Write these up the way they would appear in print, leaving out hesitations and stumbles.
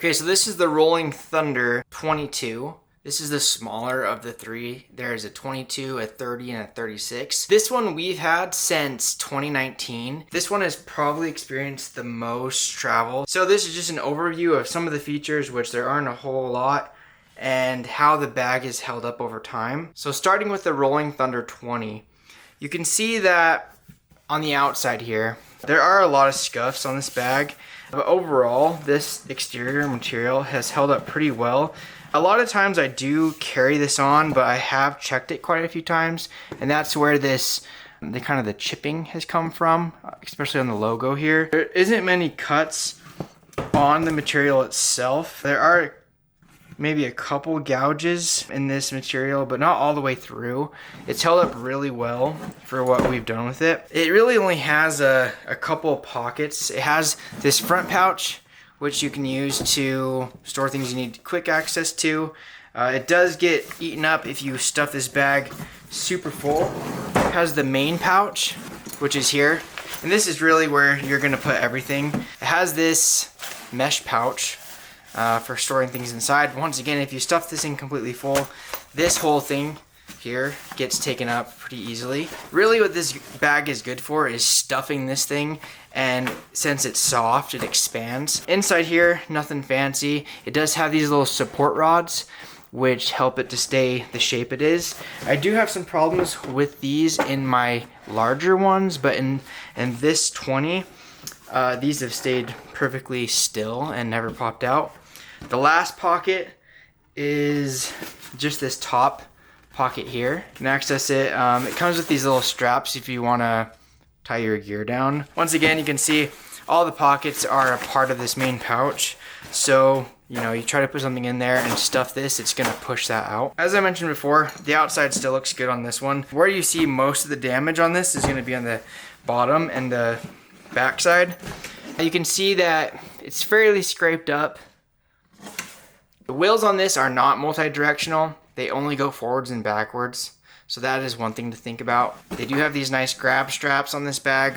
Okay, so this is the Rolling Thunder 22. This is the smaller of the three. There's a 22, a 30, and a 36. This one we've had since 2019. This one has probably experienced the most travel. So this is just an overview of some of the features, which there aren't a whole lot, and how the bag is held up over time. So starting with the Rolling Thunder 20, you can see that on the outside here, there are a lot of scuffs on this bag, but overall, this exterior material has held up pretty well. A lot of times I do carry this on, but I have checked it quite a few times, and that's where the chipping has come from, especially on the logo here. There isn't many cuts on the material itself. There are maybe a couple gouges in this material, but not all the way through. It's held up really well for what we've done with it. It really only has a couple pockets. It has this front pouch, which you can use to store things you need quick access to. It does get eaten up if you stuff this bag super full. It has the main pouch, which is here, and this is really where you're gonna put everything. It has this mesh pouch for storing things inside. Once again, if you stuff this in completely full, this whole thing here gets taken up pretty easily. Really what this bag is good for is stuffing this thing, and since it's soft, it expands. Inside here, nothing fancy. It does have these little support rods which help it to stay the shape it is. I do have some problems with these in my larger ones, but in this 20, these have stayed perfectly still and never popped out. The last pocket is just this top pocket here. You can access it. It comes with these little straps if you want to tie your gear down. Once again, you can see all the pockets are a part of this main pouch. So, you try to put something in there and stuff this, it's going to push that out. As I mentioned before, the outside still looks good on this one. Where you see most of the damage on this is going to be on the bottom and the back side. You can see that it's fairly scraped up. The wheels on this are not multi-directional. They only go forwards and backwards. So that is one thing to think about. They do have these nice grab straps on this bag,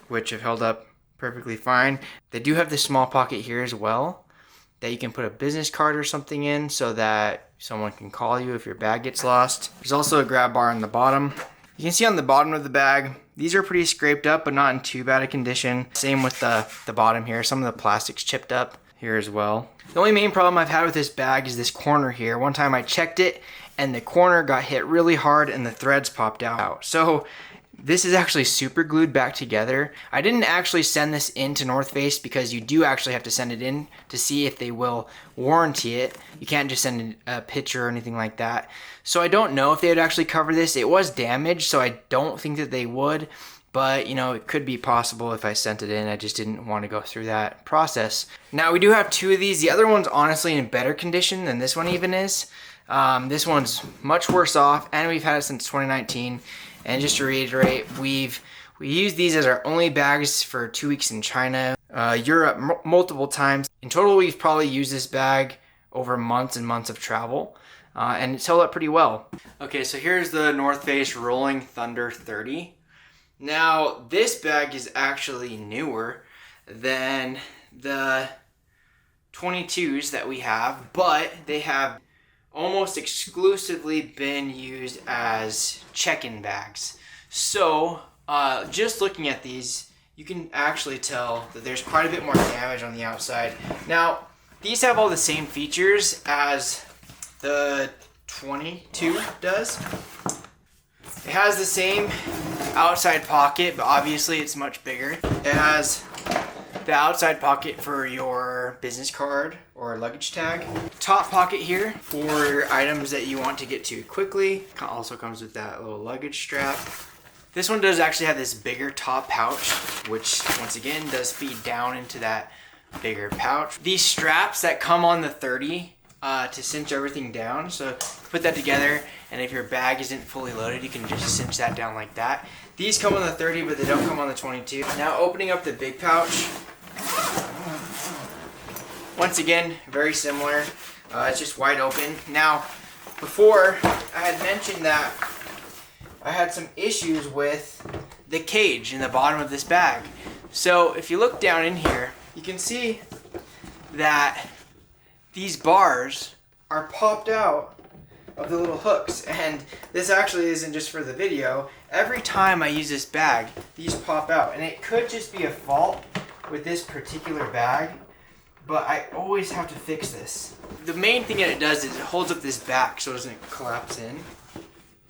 which have held up perfectly fine. They do have this small pocket here as well that you can put a business card or something in so that someone can call you if your bag gets lost. There's also a grab bar on the bottom. You can see on the bottom of the bag, these are pretty scraped up, but not in too bad a condition. Same with the bottom here. Some of the plastic's chipped up here as well. The only main problem I've had with this bag is this corner here. One time I checked it and the corner got hit really hard and the threads popped out. So this is actually super glued back together. I didn't actually send this in to North Face because you do actually have to send it in to see if they will warranty it. You can't just send a picture or anything like that. So I don't know if they would actually cover this. It was damaged, so I don't think that they would. But, it could be possible if I sent it in. I just didn't want to go through that process. Now, we do have two of these. The other one's honestly in better condition than this one even is. This one's much worse off, and we've had it since 2019. And just to reiterate, we used these as our only bags for 2 weeks in China, Europe multiple times. In total, we've probably used this bag over months and months of travel, and it's held up pretty well. Okay, so here's the North Face Rolling Thunder 30. Now, this bag is actually newer than the 22s that we have, but they have almost exclusively been used as check-in bags. So, just looking at these, you can actually tell that there's quite a bit more damage on the outside. Now, these have all the same features as the 22 does. It has the same outside pocket, but obviously it's much bigger. It has the outside pocket for your business card or luggage tag. Top pocket here for items that you want to get to quickly. Also comes with that little luggage strap. This one does actually have this bigger top pouch, which once again does feed down into that bigger pouch. These straps that come on the 30 to cinch everything down. So put that together, and if your bag isn't fully loaded, you can just cinch that down like that. These come on the 30, but they don't come on the 22. Now opening up the big pouch. Once again, very similar. It's just wide open. Now, before I had mentioned that I had some issues with the cage in the bottom of this bag. So if you look down in here, you can see that these bars are popped out of the little hooks, and this actually isn't just for the video. Every time I use this bag, these pop out, and it could just be a fault with this particular bag, but I always have to fix this. The main thing that it does is it holds up this back so it doesn't collapse in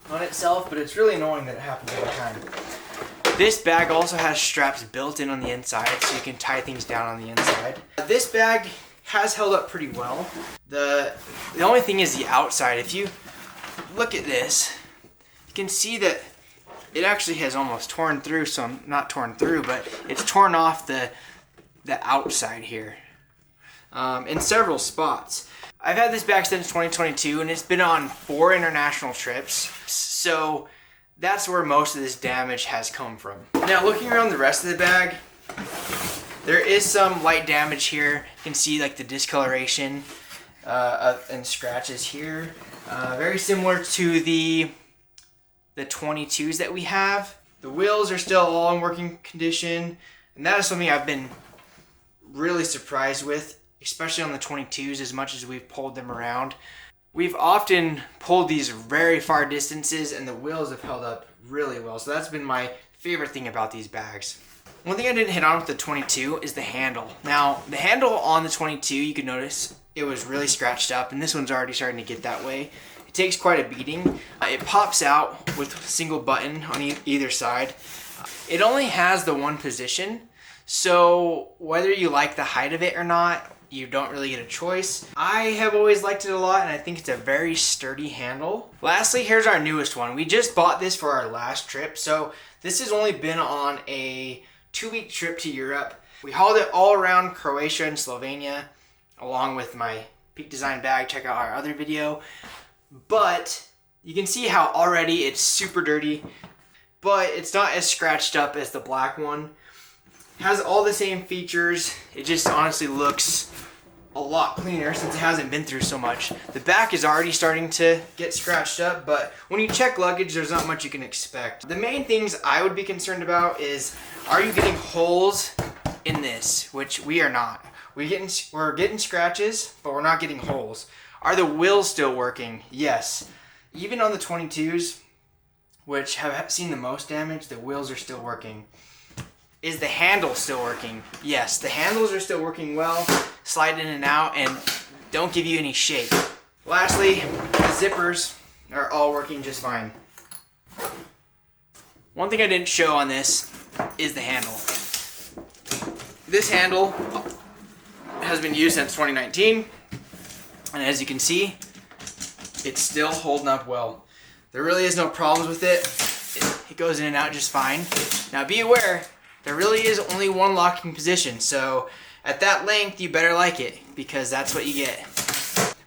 on itself, but it's really annoying that it happens every time. This bag also has straps built in on the inside so you can tie things down on the inside. This bag has held up pretty well. The only thing is the outside. If you look at this, you can see that it actually has almost torn through, so not torn through, but it's torn off the outside here in several spots. I've had this bag since 2022 and it's been on 4 international trips, so that's where most of this damage has come from. Now looking around the rest of the bag, there is some light damage here. You can see like the discoloration and scratches here. Very similar to the 22s that we have. The wheels are still all in working condition, and that is something I've been really surprised with, especially on the 22s, as much as we've pulled them around. We've often pulled these very far distances and the wheels have held up really well. So that's been my favorite thing about these bags. One thing I didn't hit on with the 22 is the handle. Now, the handle on the 22, you can notice it was really scratched up, and this one's already starting to get that way. It takes quite a beating. It pops out with a single button on either side. It only has the one position, so whether you like the height of it or not, you don't really get a choice. I have always liked it a lot, and I think it's a very sturdy handle. Lastly, here's our newest one. We just bought this for our last trip, so this has only been on a 2-week trip to Europe. We hauled it all around Croatia and Slovenia, along with my Peak Design bag. Check out our other video. But you can see how already it's super dirty, but it's not as scratched up as the black one. Has all the same features. It just honestly looks a lot cleaner since it hasn't been through so much. The back is already starting to get scratched up, but when you check luggage, there's not much you can expect. The main things I would be concerned about is, are you getting holes in this? Which we are not. We're getting scratches, but we're not getting holes. Are the wheels still working? Yes. Even on the 22s, which have seen the most damage, the wheels are still working. Is the handle still working? Yes, the handles are still working well, slide in and out, and don't give you any shake. Lastly, the zippers are all working just fine. One thing I didn't show on this is the handle. This handle has been used since 2019, and as you can see, it's still holding up well. There really is no problems with it. It goes in and out just fine. Now be aware, there really is only one locking position, so at that length you better like it, because that's what you get.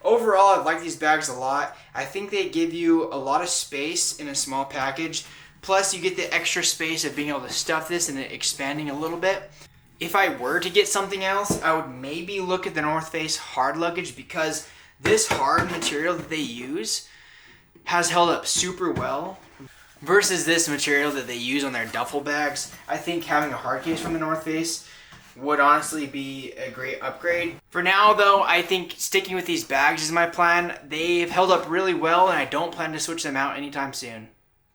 Overall, I like these bags a lot. I think they give you a lot of space in a small package, plus you get the extra space of being able to stuff this and it expanding a little bit. If I were to get something else, I would maybe look at the North Face hard luggage, because this hard material that they use has held up super well versus this material that they use on their duffel bags. I think having a hard case from the North Face would honestly be a great upgrade. For now though, I think sticking with these bags is my plan. They've held up really well and I don't plan to switch them out anytime soon.